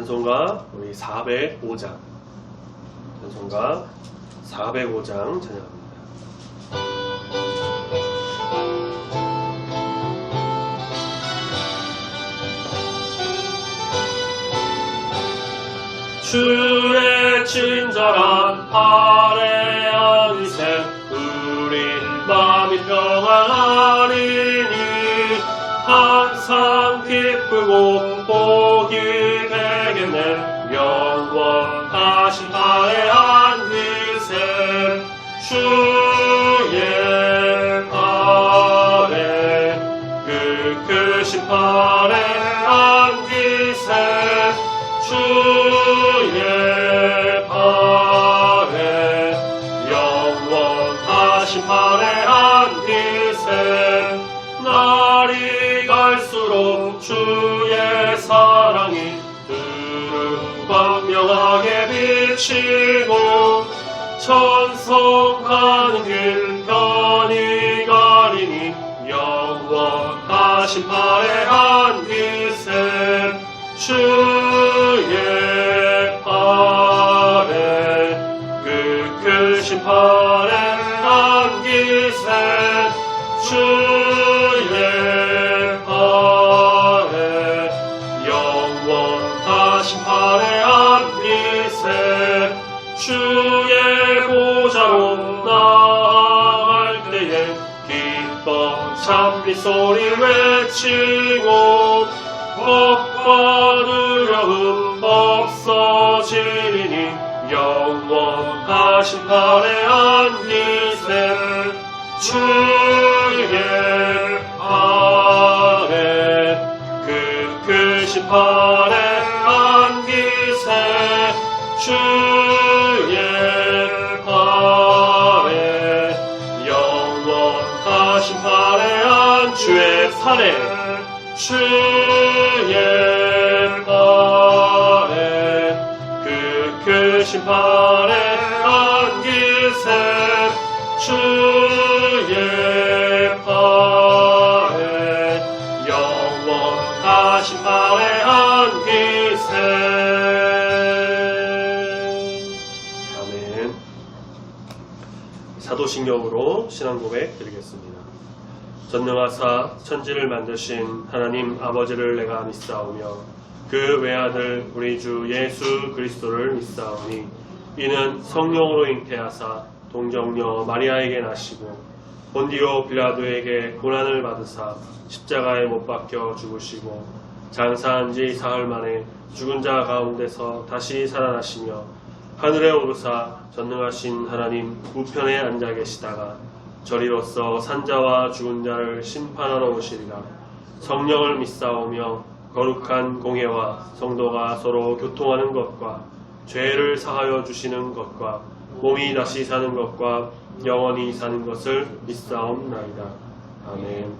찬송가 우리 405장, 찬송가 405장 찬양합니다. 주의 친절한 아래 안으세 우리 마음이 평안하리니 항상 기쁘고 복이 되겠네 영원하신 아래 안으세 주의 아래 그 크신 팔에 안기세 주의 팔에 영원하신 팔에 안기세 날이 갈수록 주의 사랑이 두루 광명하게 비치고 천성하는 길 편히 가리니 영원하신 팔에 안기세 주의 팔에 그 크신 팔에 안기세 주의 팔에 영원하신 팔에 안기세 주의 보좌로 나아갈 때에 기뻐 찬미 소리 외치고 겁과 두려움 없어지리니 영원하신 팔에 안기세 주의 팔에 그 크신 팔에 안기세 주의 팔에 영원하신 팔에 주의 팔에 주의 팔에 그 크신 팔에 안기세 주의 팔에 영원하신 팔에 안기세. 아멘. 사도신경으로 신앙고백 드리겠습니다. 전능하사 천지를 만드신 하나님 아버지를 내가 믿사오며 그 외아들 우리 주 예수 그리스도를 믿사오니 이는 성령으로 잉태하사 동정녀 마리아에게 나시고 본디오 빌라도에게 고난을 받으사 십자가에 못 박혀 죽으시고 장사한 지 사흘 만에 죽은 자 가운데서 다시 살아나시며 하늘에 오르사 전능하신 하나님 우편에 앉아 계시다가 저리로서 산자와 죽은 자를 심판하러 오시리라. 성령을 믿사오며 거룩한 공회와 성도가 서로 교통하는 것과 죄를 사하여 주시는 것과 몸이 다시 사는 것과 영원히 사는 것을 믿사옵나이다. 아멘.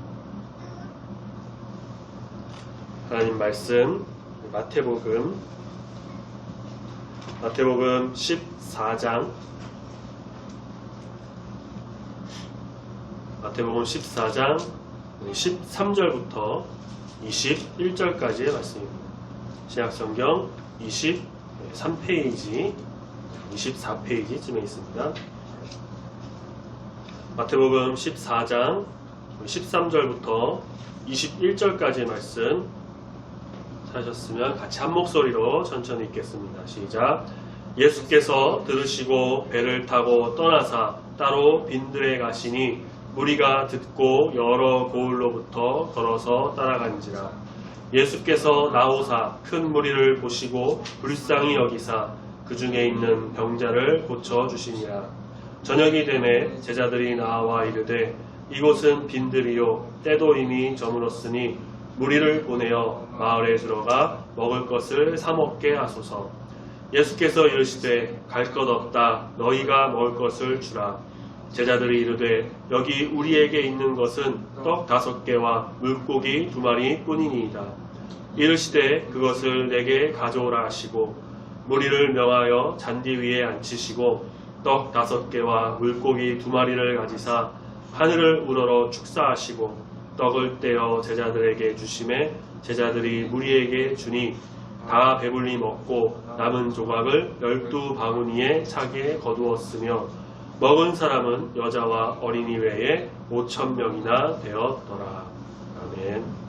하나님 말씀 마태복음 14장 마태복음 14장 13절부터 21절까지의 말씀입니다. 신약성경 23페이지, 24페이지쯤에 있습니다. 마태복음 14장 13절부터 21절까지의 말씀 찾으셨으면 같이 한 목소리로 천천히 읽겠습니다. 시작. 예수께서 들으시고 배를 타고 떠나사 따로 빈들에 가시니 무리가 듣고 여러 고을로부터 걸어서 따라간지라. 예수께서 나오사 큰 무리를 보시고 불쌍히 여기사 그 중에 있는 병자를 고쳐주시니라. 저녁이 되매 제자들이 나와 이르되 이곳은 빈들이요 때도 이미 저물었으니 무리를 보내어 마을에 들어가 먹을 것을 사 먹게 하소서. 예수께서 이르시되 갈 것 없다 너희가 먹을 것을 주라. 제자들이 이르되 여기 우리에게 있는 것은 떡 5개와 물고기 2마리 뿐이니이다. 이르시되 그것을 내게 가져오라 하시고 무리를 명하여 잔디 위에 앉히시고 떡 5개와 물고기 2마리를 가지사 하늘을 우러러 축사하시고 떡을 떼어 제자들에게 주시매 제자들이 무리에게 주니 다 배불리 먹고 남은 조각을 12바구니에 차게 거두었으며 먹은 사람은 여자와 어린이 외에 5,000명이나 되었더라. 아멘.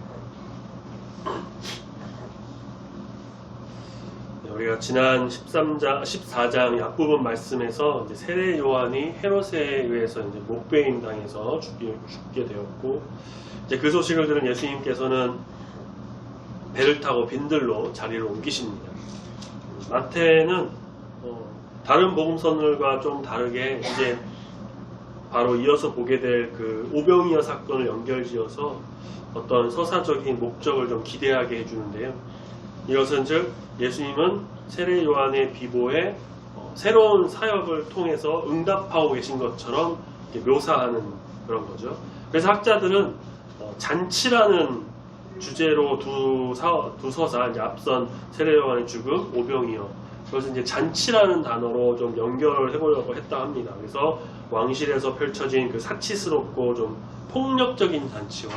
우리가 지난 14장 앞부분 말씀에서 이제 세례 요한이 헤롯에 의해서 이제 목베임 당해서 죽게 되었고, 이제 그 소식을 들은 예수님께서는 배를 타고 빈들로 자리를 옮기십니다. 마태는 다른 복음서들과 좀 다르게 이제 바로 이어서 보게 될 그 오병이어 사건을 연결지어서 어떤 서사적인 목적을 좀 기대하게 해주는데요. 이것은 즉 예수님은 세례 요한의 비보에 새로운 사역을 통해서 응답하고 계신 것처럼 묘사하는 그런 거죠. 그래서 학자들은 잔치라는 주제로 두 서사, 이제 앞선 세례 요한의 죽음, 오병이어, 그것을 이제 잔치라는 단어로 좀 연결을 해보려고 했다 합니다. 그래서 왕실에서 펼쳐진 그 사치스럽고 좀 폭력적인 잔치와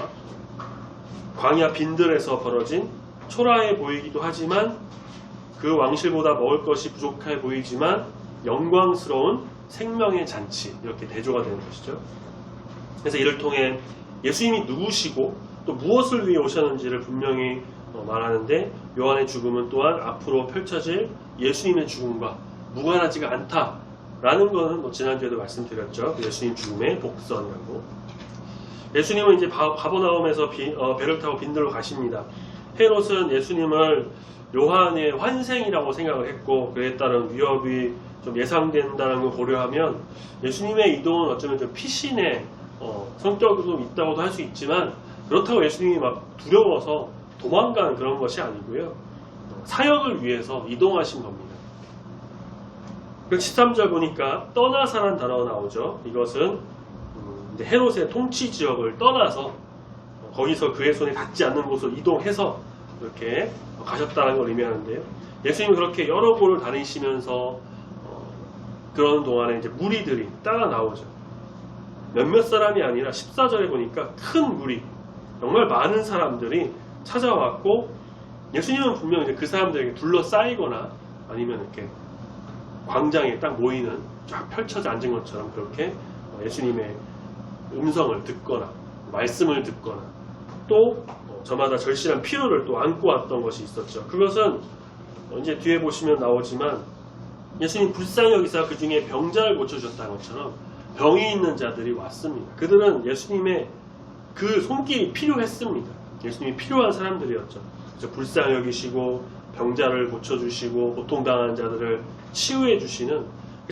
광야 빈들에서 벌어진 초라해 보이기도 하지만 그 왕실보다 먹을 것이 부족해 보이지만 영광스러운 생명의 잔치, 이렇게 대조가 되는 것이죠. 그래서 이를 통해 예수님이 누구시고 또 무엇을 위해 오셨는지를 분명히 말하는데, 요한의 죽음은 또한 앞으로 펼쳐질 예수님의 죽음과 무관하지가 않다라는 것은 지난주에도 말씀드렸죠. 예수님 죽음의 복선이라고. 예수님은 이제 가버나움에서 배를 타고 빈들로 가십니다. 헤롯은 예수님을 요한의 환생이라고 생각을 했고, 그에 따른 위협이 좀 예상된다는 걸 고려하면 예수님의 이동은 어쩌면 좀 피신의 성격도 있다고도 할 수 있지만, 그렇다고 예수님이 막 두려워서 도망가는 그런 것이 아니고요. 사역을 위해서 이동하신 겁니다. 13절 보니까 떠나사란 단어가 나오죠. 이것은 이제 헤롯의 통치 지역을 떠나서 거기서 그의 손에 닿지 않는 곳으로 이동해서 이렇게 가셨다는 걸 의미하는데요. 예수님이 그렇게 여러 곳을 다니시면서 그런 동안에 이제 무리들이 따라 나오죠. 몇몇 사람이 아니라 14절에 보니까 큰 무리, 정말 많은 사람들이 찾아왔고, 예수님은 분명 이제 그 사람들에게 둘러싸이거나 아니면 이렇게 광장에 딱 모이는, 쫙 펼쳐져 앉은 것처럼 그렇게 예수님의 음성을 듣거나 말씀을 듣거나 또 저마다 절실한 피로를 또 안고 왔던 것이 있었죠. 그것은 이제 뒤에 보시면 나오지만 예수님 불쌍히 여기사 그 중에 병자를 고쳐주셨다는 것처럼 병이 있는 자들이 왔습니다. 그들은 예수님의 그 손길이 필요했습니다. 예수님이 필요한 사람들이었죠. 그래서 불쌍히 여기시고 병자를 고쳐주시고 고통당한 자들을 치유해 주시는,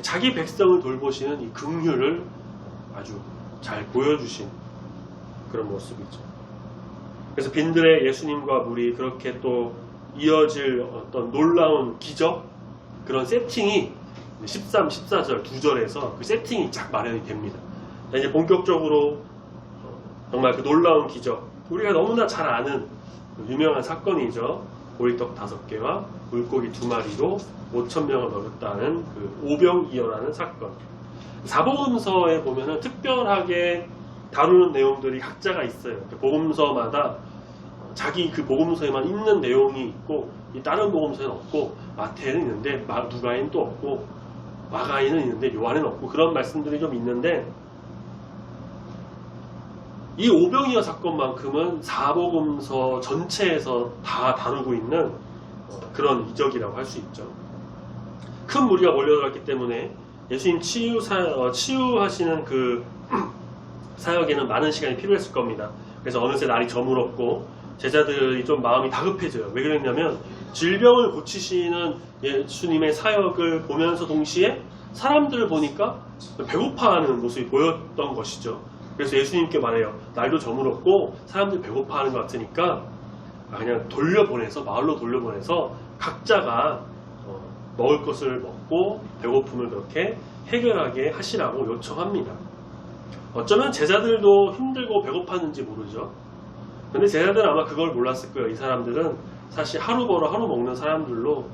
자기 백성을 돌보시는 이 긍휼을 아주 잘 보여주신 그런 모습이죠. 그래서 빈들의 예수님과 물이 그렇게 또 이어질 어떤 놀라운 기적, 그런 세팅이 13, 14절 두 절에서 그 세팅이 쫙 마련이 됩니다. 이제 본격적으로 정말 그 놀라운 기적, 우리가 너무나 잘 아는 유명한 사건이죠. 보리떡 5개와 물고기 2마리로 5,000명을 먹였다는 그 오병이어라는 사건. 사복음서에 보면은 특별하게 다루는 내용들이 각자가 있어요. 복음서마다 자기 그 복음서에만 있는 내용이 있고, 이 다른 복음서에는 없고, 마태에는 있는데 누가에는 또 없고, 마가에는 있는데 요한에는 없고, 그런 말씀들이 좀 있는데, 이 오병이어 사건만큼은 사복음서 전체에서 다 다루고 있는 그런 이적이라고 할 수 있죠. 큰 무리가 몰려들었기 때문에 예수님 치유하시는 그 사역에는 많은 시간이 필요했을 겁니다. 그래서 어느새 날이 저물었고 제자들이 좀 마음이 다급해져요. 왜 그랬냐면 질병을 고치시는 예수님의 사역을 보면서 동시에 사람들을 보니까 배고파하는 모습이 보였던 것이죠. 그래서 예수님께 말해요. 날도 저물었고 사람들이 배고파하는 것 같으니까 그냥 돌려보내서, 마을로 돌려보내서 각자가 먹을 것을 먹고 배고픔을 그렇게 해결하게 하시라고 요청합니다. 어쩌면 제자들도 힘들고 배고팠는지 모르죠. 근데 제자들은 아마 그걸 몰랐을 거예요. 이 사람들은 사실 하루 벌어 하루 먹는 사람들로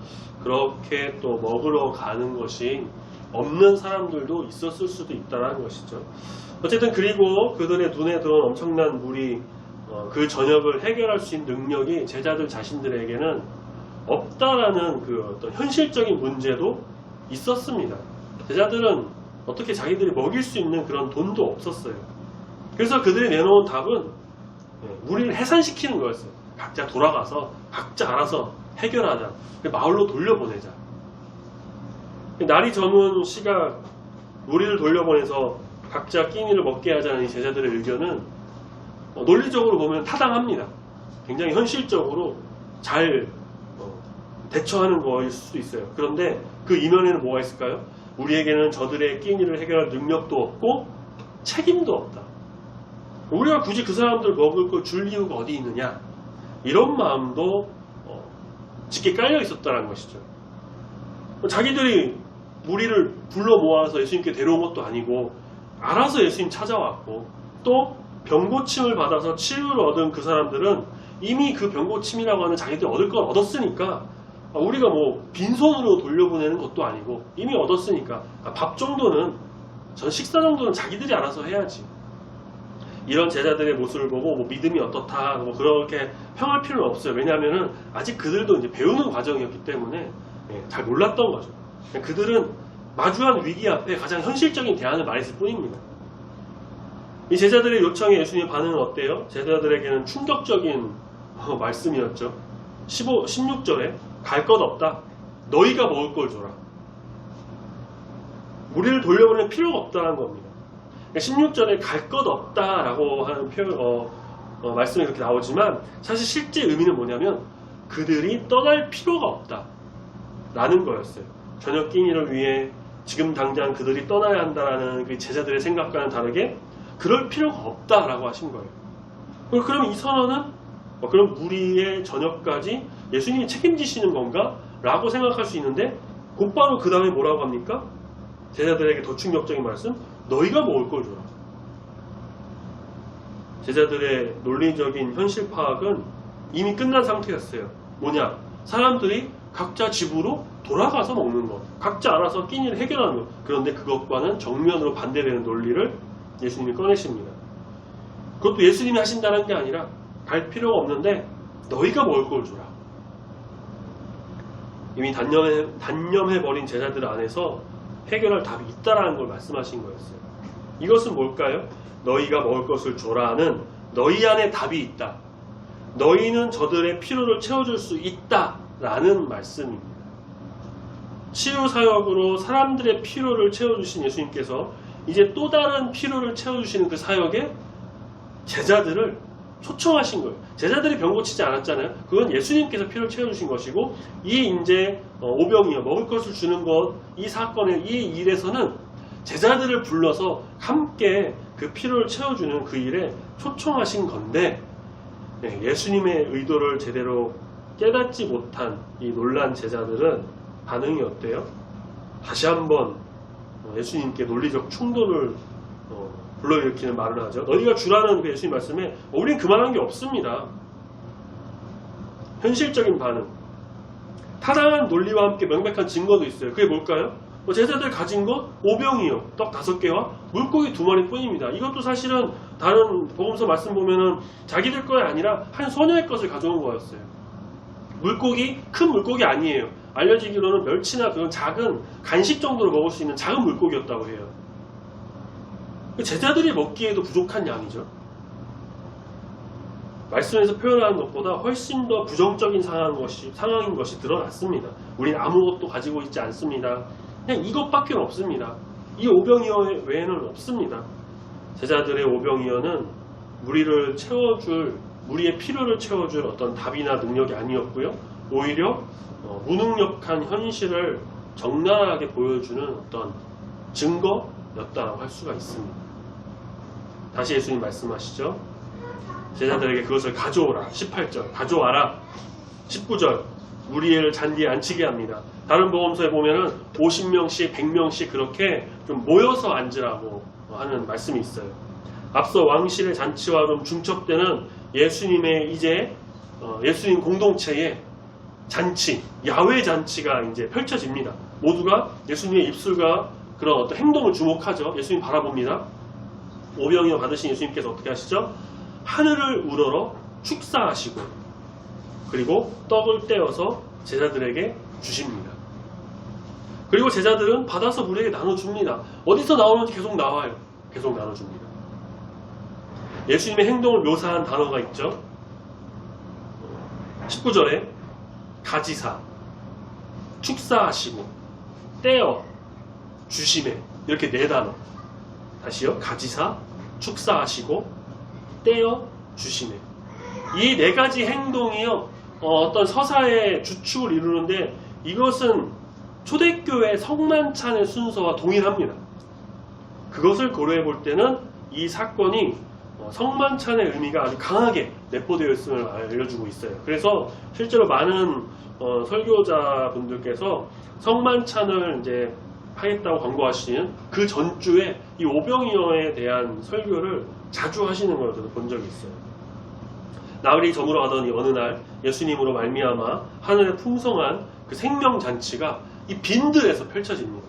그렇게 또 먹으러 가는 것이 없는 사람들도 있었을 수도 있다는 것이죠. 어쨌든 그리고 그들의 눈에 들어온 엄청난 물이 그 저녁을 해결할 수 있는 능력이 제자들 자신들에게는 없다라는 그 어떤 현실적인 문제도 있었습니다. 제자들은 어떻게 자기들이 먹일 수 있는 그런 돈도 없었어요. 그래서 그들이 내놓은 답은 우리를 해산시키는 거였어요. 각자 돌아가서 각자 알아서 해결하자. 마을로 돌려보내자. 날이 저문 시각 우리를 돌려보내서 각자 끼니를 먹게 하자는 이 제자들의 의견은 논리적으로 보면 타당합니다. 굉장히 현실적으로 잘 대처하는 거일 수도 있어요. 그런데 그 이면에는 뭐가 있을까요? 우리에게는 저들의 끼니를 해결할 능력도 없고 책임도 없다. 우리가 굳이 그 사람들 먹을 걸 줄 이유가 어디 있느냐, 이런 마음도 짙게 깔려 있었다는 것이죠. 자기들이 무리를 불러 모아서 예수님께 데려온 것도 아니고 알아서 예수님 찾아왔고, 또 병고침을 받아서 치유를 얻은 그 사람들은 이미 그 병고침이라고 하는 자기들이 얻을 걸 얻었으니까, 우리가 뭐 빈손으로 돌려보내는 것도 아니고 이미 얻었으니까 밥 정도는, 전 식사 정도는 자기들이 알아서 해야지. 이런 제자들의 모습을 보고 뭐 믿음이 어떻다 뭐 그렇게 평할 필요는 없어요. 왜냐하면 아직 그들도 이제 배우는 과정이었기 때문에 잘 몰랐던 거죠. 그들은 마주한 위기 앞에 가장 현실적인 대안을 말했을 뿐입니다. 이 제자들의 요청에 예수님의 반응은 어때요? 제자들에게는 충격적인 말씀이었죠. 16절에 갈 것 없다. 너희가 먹을 걸 줘라. 우리를 돌려보낼 필요가 없다는 겁니다. 16절에 갈 것 없다라고 하는 말씀이 그렇게 나오지만, 사실 실제 의미는 뭐냐면 그들이 떠날 필요가 없다라는 거였어요. 저녁 끼니를 위해 지금 당장 그들이 떠나야 한다라는 그 제자들의 생각과는 다르게 그럴 필요가 없다라고 하신 거예요. 그럼 이 선언은 그럼 무리의 저녁까지 예수님이 책임지시는 건가? 라고 생각할 수 있는데, 곧바로 그 다음에 뭐라고 합니까? 제자들에게 더 충격적인 말씀, 너희가 먹을 걸 줘라. 제자들의 논리적인 현실 파악은 이미 끝난 상태였어요. 뭐냐? 사람들이 각자 집으로 돌아가서 먹는 것, 각자 알아서 끼니를 해결하는 것. 그런데 그것과는 정면으로 반대되는 논리를 예수님이 꺼내십니다. 그것도 예수님이 하신다는 게 아니라 갈 필요가 없는데 너희가 먹을 걸 주라. 이미 단념해버린 제자들 안에서 해결할 답이 있다라는 걸 말씀하신 거였어요. 이것은 뭘까요? 너희가 먹을 것을 줘라는 너희 안에 답이 있다. 너희는 저들의 필요를 채워줄 수 있다라는 말씀입니다. 치유사역으로 사람들의 필요를 채워주신 예수님께서 이제 또 다른 필요를 채워주시는 그 사역에 제자들을 초청하신 거예요. 제자들이 병 고치지 않았잖아요. 그건 예수님께서 필요를 채워주신 것이고, 이 이제 오병이어 먹을 것을 주는 것, 이 사건의 이 일에서는 제자들을 불러서 함께 그 필요를 채워주는 그 일에 초청하신 건데, 예수님의 의도를 제대로 깨닫지 못한 이 놀란 제자들은 반응이 어때요? 다시 한번 예수님께 논리적 충돌을 불러일으키는 말을 하죠. 너희가 주라는 그 예수님 말씀에 우린 그만한 게 없습니다. 현실적인 반응, 타당한 논리와 함께 명백한 증거도 있어요. 그게 뭘까요? 제자들 가진 것 오병이어 떡 5개와 물고기 2마리 뿐입니다. 이것도 사실은 다른 복음서 말씀 보면은 자기들 거에 아니라 한 소녀의 것을 가져온 거였어요. 물고기, 큰 물고기 아니에요. 알려지기로는 멸치나 그런 작은 간식 정도로 먹을 수 있는 작은 물고기였다고 해요. 제자들이 먹기에도 부족한 양이죠. 말씀에서 표현하는 것보다 훨씬 더 부정적인 상황인 것이 드러났습니다. 우리는 아무것도 가지고 있지 않습니다. 그냥 이것밖에 없습니다. 이 오병이어 외에는 없습니다. 제자들의 오병이어는 무리의 필요를 채워줄 어떤 답이나 능력이 아니었고요. 오히려 무능력한 현실을 적나라하게 보여주는 어떤 증거였다고 할 수가 있습니다. 다시 예수님 말씀하시죠. 제자들에게 그것을 가져오라. 18절 가져와라. 19절 무리를 잔디에 앉히게 합니다. 다른 복음서에 보면은 50명씩 100명씩 그렇게 좀 모여서 앉으라고 하는 말씀이 있어요. 앞서 왕실의 잔치와 좀 중첩되는 예수님의 이제 예수님 공동체의 잔치, 야외 잔치가 이제 펼쳐집니다. 모두가 예수님의 입술과 그런 어떤 행동을 주목하죠. 예수님 바라봅니다. 오병이어 받으신 예수님께서 어떻게 하시죠? 하늘을 우러러 축사하시고, 그리고 떡을 떼어서 제자들에게 주십니다. 그리고 제자들은 받아서 무리에게 나눠줍니다. 어디서 나오는지 계속 나와요. 계속 나눠줍니다. 예수님의 행동을 묘사한 단어가 있죠. 19절에 가지사, 축사하시고, 떼어, 주심에, 이렇게 네 단어. 다시요. 가지사, 축사하시고, 떼어, 주심에. 이 네 가지 행동이요, 어떤 서사의 주축을 이루는데, 이것은 초대교회 성만찬의 순서와 동일합니다. 그것을 고려해 볼 때는 이 사건이 성만찬의 의미가 아주 강하게 내포되어 있음을 알려주고 있어요. 그래서 실제로 많은 설교자분들께서 성만찬을 이제 하겠다고 광고하시는 그 전주에 이 오병이어에 대한 설교를 자주 하시는 걸 저도 본 적이 있어요. 나흘이 저물어 가더니 어느 날 예수님으로 말미암아 하늘의 풍성한 그 생명잔치가 이 빈들에서 펼쳐집니다.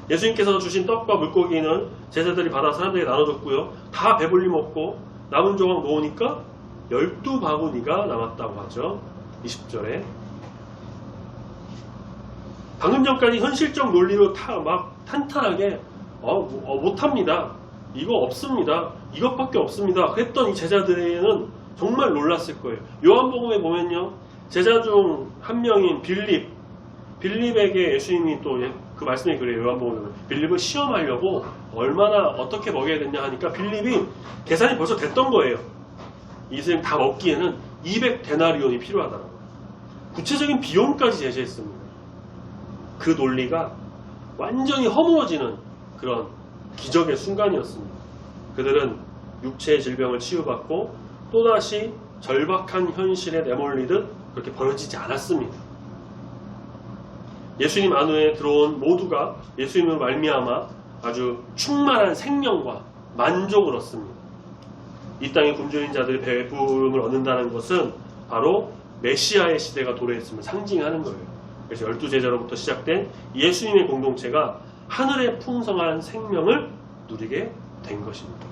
예수님께서 주신 떡과 물고기는 제자들이 받아 사람들에게 나눠줬고요. 다 배불리 먹고 남은 조각 모으니까 12바구니가 남았다고 하죠. 20절에. 방금 전까지 현실적 논리로 막 탄탄하게 못합니다. 이거 없습니다. 이것밖에 없습니다. 그랬던 이 제자들에게는 정말 놀랐을 거예요. 요한복음에 보면요. 제자 중 한 명인 빌립에게 예수님이 또 그 말씀이 그래요. 요한복음에 빌립을 시험하려고 얼마나 어떻게 먹여야 되냐 하니까 빌립이 계산이 벌써 됐던 거예요. 이슬 다 먹기에는 200데나리온이 필요하다고. 구체적인 비용까지 제시했습니다. 그 논리가 완전히 허물어지는 그런 기적의 순간이었습니다. 그들은 육체의 질병을 치유받고 또다시 절박한 현실에 내몰리듯 그렇게 벌어지지 않았습니다. 예수님 안에 들어온 모두가 예수님으로 말미암아 아주 충만한 생명과 만족을 얻습니다. 이 땅의 굶주린 자들이 배부름을 얻는다는 것은 바로 메시아의 시대가 도래했음을 상징하는 거예요. 그래서 12제자로부터 시작된 예수님의 공동체가 하늘의 풍성한 생명을 누리게 된 것입니다.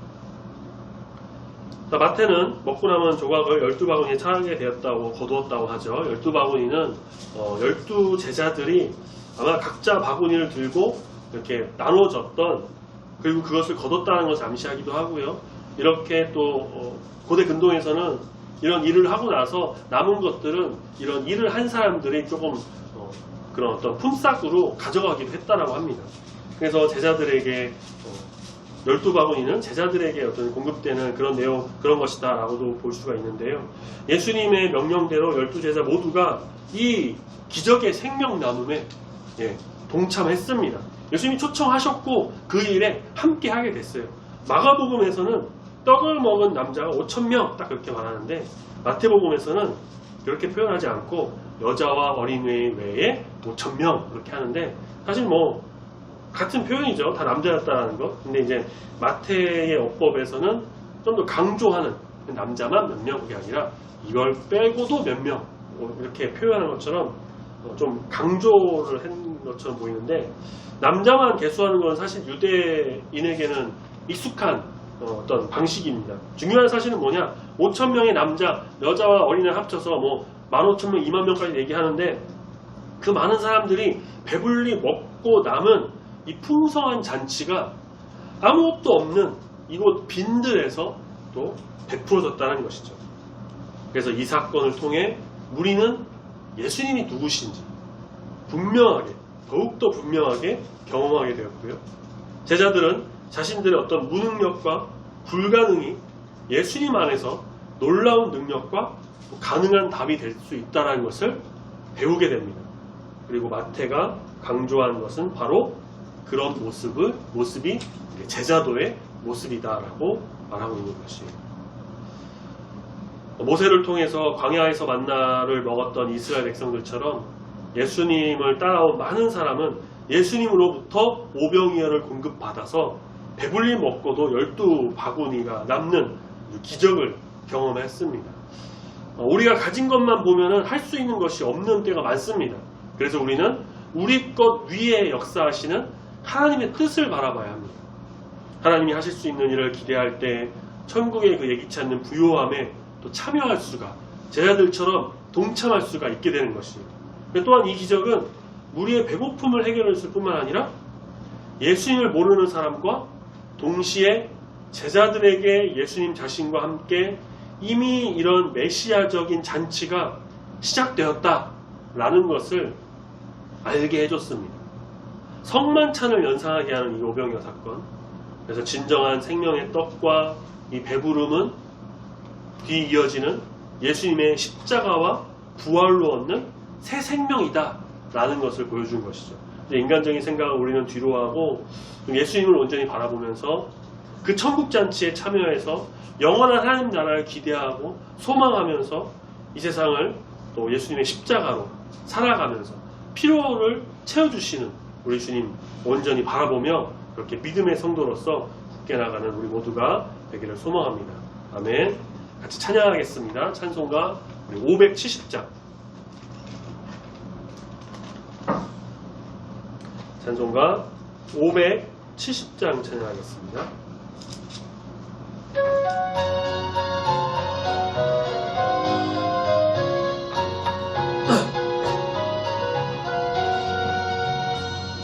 마태는 먹고 남은 조각을 12바구니에 차게 되었다고 거두었다고 하죠. 12바구니는 12제자들이 아마 각자 바구니를 들고 이렇게 나눠줬던, 그리고 그것을 거뒀다는 것을 암시하기도 하고요. 이렇게 또 고대 근동에서는 이런 일을 하고 나서 남은 것들은 이런 일을 한 사람들이 조금 그런 어떤 품삯으로 가져가기도 했다라고 합니다. 그래서 제자들에게 12바구니는 제자들에게 어떤 공급되는 그런 내용, 그런 것이다 라고도 볼 수가 있는데요. 예수님의 명령대로 12제자 모두가 이 기적의 생명 나눔에 동참했습니다. 예수님이 초청하셨고 그 일에 함께 하게 됐어요. 마가복음에서는 떡을 먹은 남자가 5,000명 딱 그렇게 말하는데, 마태복음에서는 그렇게 표현하지 않고 여자와 어린이 외에 5,000명 그렇게 하는데, 사실 뭐 같은 표현이죠. 다 남자였다는 것. 근데 이제 마태의 어법에서는 좀 더 강조하는, 남자만 몇 명, 그게 아니라 이걸 빼고도 몇 명 이렇게 표현하는 것처럼 좀 강조를 한 것처럼 보이는데, 남자만 계수하는 건 사실 유대인에게는 익숙한 어떤 방식입니다. 중요한 사실은 뭐냐, 5,000명의 남자, 여자와 어린이를 합쳐서 뭐 15,000명, 20,000명까지 얘기하는데, 그 많은 사람들이 배불리 먹고 남은 이 풍성한 잔치가 아무것도 없는 이곳 빈들에서 또 베풀어졌다는 것이죠. 그래서 이 사건을 통해 우리는 예수님이 누구신지 분명하게, 더욱더 분명하게 경험하게 되었고요. 제자들은 자신들의 어떤 무능력과 불가능이 예수님 안에서 놀라운 능력과 가능한 답이 될 수 있다는 것을 배우게 됩니다. 그리고 마태가 강조한 것은 바로 그런 모습이 제자도의 모습이다라고 말하고 있는 것이에요. 모세를 통해서 광야에서 만나를 먹었던 이스라엘 백성들처럼 예수님을 따라온 많은 사람은 예수님으로부터 오병이어를 공급받아서 배불리 먹고도 12바구니가 남는 기적을 경험했습니다. 우리가 가진 것만 보면 할 수 있는 것이 없는 때가 많습니다. 그래서 우리는 우리 것 위에 역사하시는 하나님의 뜻을 바라봐야 합니다. 하나님이 하실 수 있는 일을 기대할 때 천국의 그 예기치 않는 부요함에 또 참여할 수가, 제자들처럼 동참할 수가 있게 되는 것입니다. 또한 이 기적은 우리의 배고픔을 해결했을 뿐만 아니라 예수님을 모르는 사람과 동시에 제자들에게 예수님 자신과 함께 이미 이런 메시아적인 잔치가 시작되었다라는 것을 알게 해줬습니다. 성만찬을 연상하게 하는 이 오병이어 사건. 그래서 진정한 생명의 떡과 이 배부름은 뒤 이어지는 예수님의 십자가와 부활로 얻는 새 생명이다 라는 것을 보여준 것이죠. 인간적인 생각을 우리는 뒤로 하고 예수님을 온전히 바라보면서 그 천국잔치에 참여해서 영원한 하나님 나라를 기대하고 소망하면서 이 세상을 또 예수님의 십자가로 살아가면서 필요를 채워주시는 우리 주님 온전히 바라보며 그렇게 믿음의 성도로서 굳게 나가는 우리 모두가 되기를 소망합니다. 아멘. 같이 찬양하겠습니다. 찬송가 570장. 찬송가 570장 찬양하겠습니다.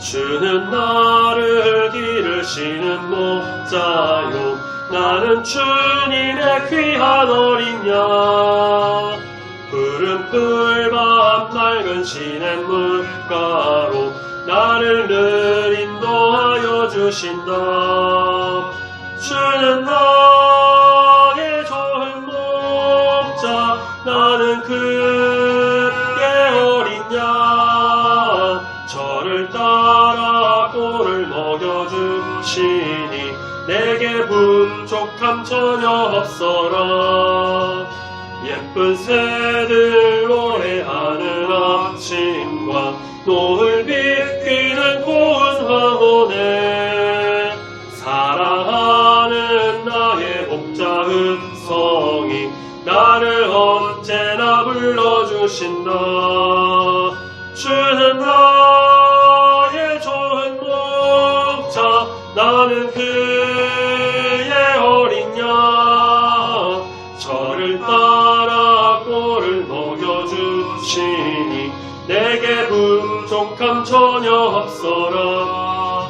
주는 나를 기르시는 목자요 나는 주님의 귀한 어린 양 푸른 꿀밤 맑은 시냇물가로 나를 늘 인도하여 주신다. 주는 나의 좋은 목자 나는 그의 어린 양 저를 따라 꼴을 먹여주시니 내게 부족함 전혀 없어라. 예쁜 새들 노래하는 아침과 노을 비비는 고운 황혼에 사랑하는 나의 목자 음성이 나를 언제나 불러주신다. 주는 나의 좋은 목자 나는 그의 어린 양 저를 따라 꼴을 먹여주시니 내게 부족함 전혀 없어라.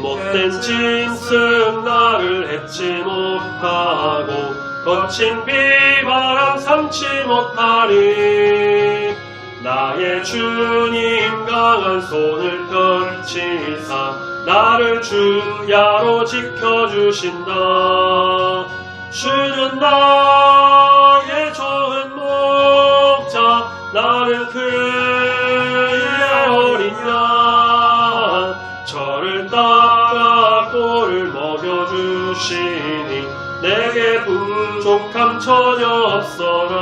못된 짐승 나를 해치 못하고 거친 비바람 삼지 못하리. 나의 주님 강한 손을 펼치사 나를 주야로 지켜주신다. 주는 나의 좋은 목자 나는 그의 어린 양 저를 따라 꼴을 먹여주시니 내게 부족함 전혀 없어라.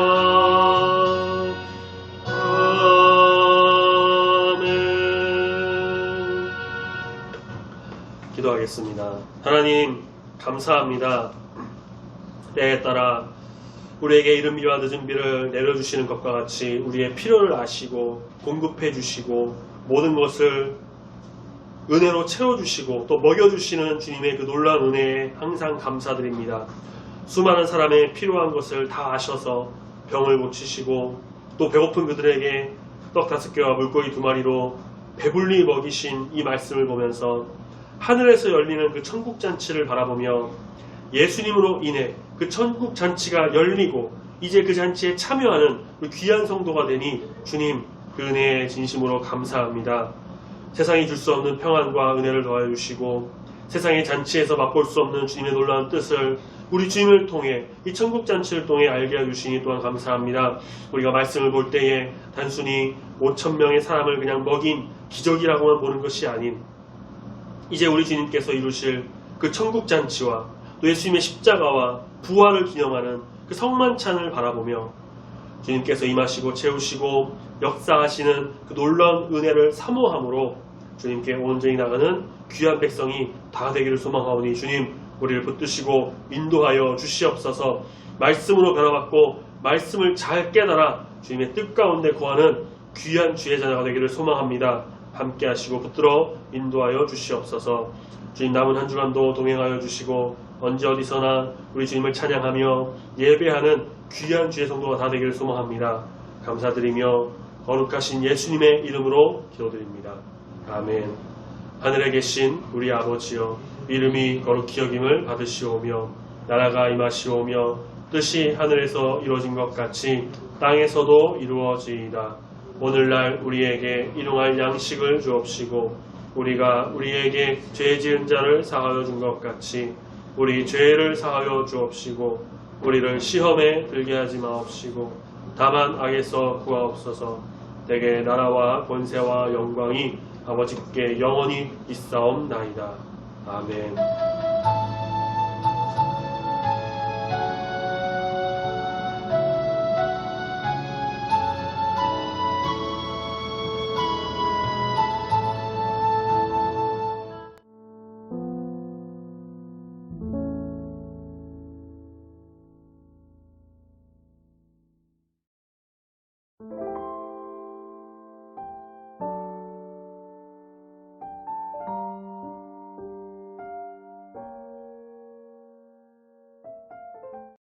아멘. 기도하겠습니다. 하나님 감사합니다. 때에 따라 우리에게 이른비와 늦은비를 내려주시는 것과 같이 우리의 필요를 아시고 공급해 주시고 모든 것을 은혜로 채워주시고 또 먹여주시는 주님의 그 놀라운 은혜에 항상 감사드립니다. 수많은 사람의 필요한 것을 다 아셔서 병을 고치시고 또 배고픈 그들에게 떡 5개와 물고기 2마리로 배불리 먹이신 이 말씀을 보면서 하늘에서 열리는 그 천국잔치를 바라보며 예수님으로 인해 그 천국잔치가 열리고 이제 그 잔치에 참여하는 우리 귀한 성도가 되니 주님 그 은혜에 진심으로 감사합니다. 세상이 줄 수 없는 평안과 은혜를 더하여 주시고 세상의 잔치에서 맛볼 수 없는 주님의 놀라운 뜻을 우리 주님을 통해 이 천국잔치를 통해 알게 해주시니 또한 감사합니다. 우리가 말씀을 볼 때에 단순히 5,000명의 사람을 그냥 먹인 기적이라고만 보는 것이 아닌 이제 우리 주님께서 이루실 그 천국잔치와 또 예수님의 십자가와 부활을 기념하는 그 성만찬을 바라보며 주님께서 임하시고 채우시고 역사하시는 그 놀라운 은혜를 사모함으로 주님께 온전히 나가는 귀한 백성이 다 되기를 소망하오니 주님 우리를 붙드시고 인도하여 주시옵소서. 말씀으로 변화받고 말씀을 잘 깨달아 주님의 뜻 가운데 거하는 귀한 주의 자녀가 되기를 소망합니다. 함께 하시고 붙들어 인도하여 주시옵소서. 주님 남은 한 주간도 동행하여 주시고 언제 어디서나 우리 주님을 찬양하며 예배하는 귀한 주의 성도가 다 되기를 소망합니다. 감사드리며 거룩하신 예수님의 이름으로 기도드립니다. 아멘. 하늘에 계신 우리 아버지여, 이름이 거룩히 여김을 받으시오며 나라가 임하시오며 뜻이 하늘에서 이루어진 것 같이 땅에서도 이루어지이다. 오늘날 우리에게 일용할 양식을 주옵시고 우리가 우리에게 죄 지은 자를 사하여 준 것 같이 우리 죄를 사하여 주옵시고 우리를 시험에 들게 하지 마옵시고 다만 악에서 구하옵소서. 내게 나라와 권세와 영광이 아버지께 영원히 있사옵나이다. 아멘.